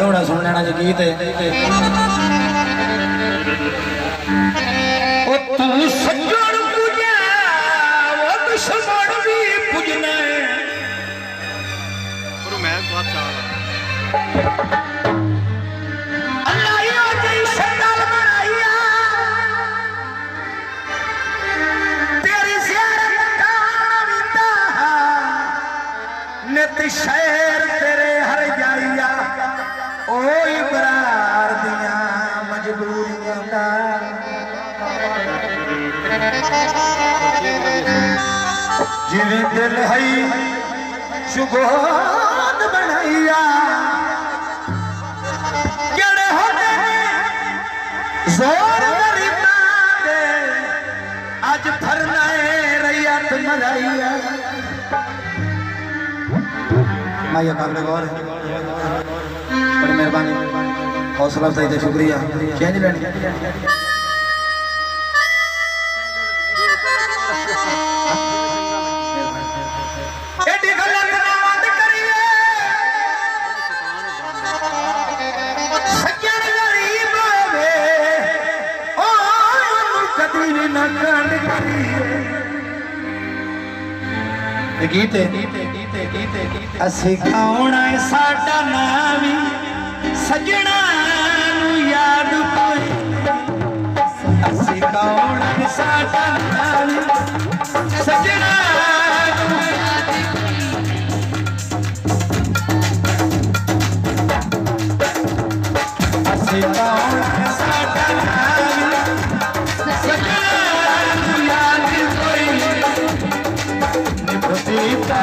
थोड़ा सुन लेना जो गीत है ओ तू सजण पूजा वो दुश्मन भी पूजने गुरु मैं बहुत चाह अल्लाह यो जैसे दाल बनाइया तेरी ज़ियारत का विंदा नित शहर तेरे हर जाइया ओ इबरार दिया मजबूरियां दा जिवें दिल है शुगोन बनाइया केड़े होते जोर गरीबा दे अज फरना रैयत मराइया माया काबले गौर बड़ी मेहरबानी हौसला अफजाई का शुक्रिया क्या नहीं बैठ गीते असी गाउणा साडा नाम सजना याद पाए असी गाउणा साडा नाम सजना असी गाउणा साडा नाम सजना याद पाए निभतीता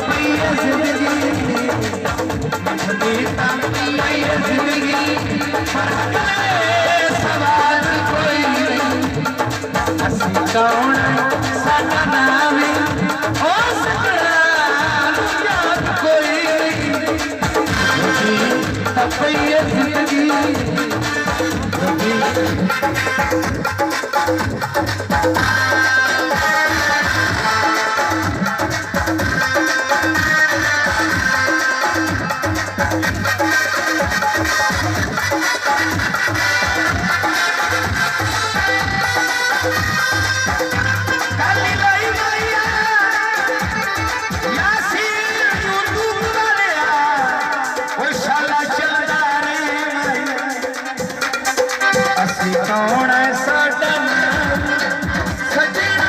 मैया जिंदगी निभतीता मैया जिंदगी सवाल कोई असी कौन साडा नाम ओ सजना याद कोई निभतीता मैया जिंदगी कौन साडा सजना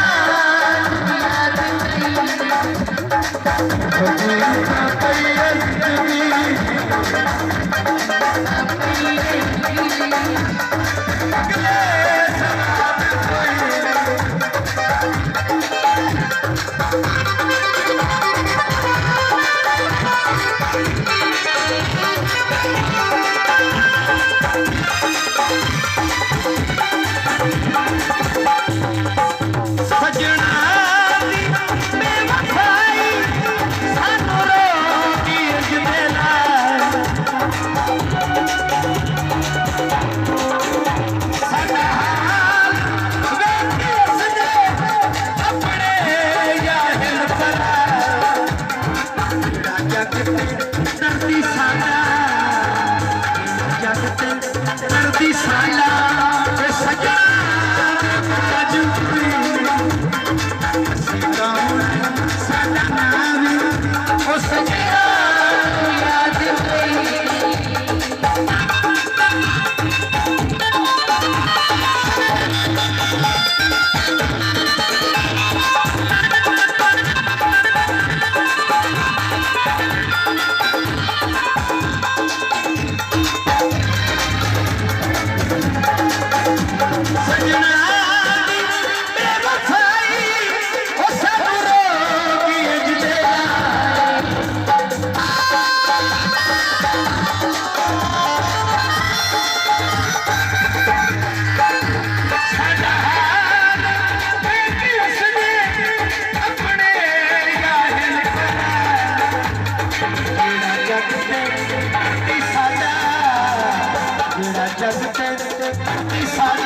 जग ते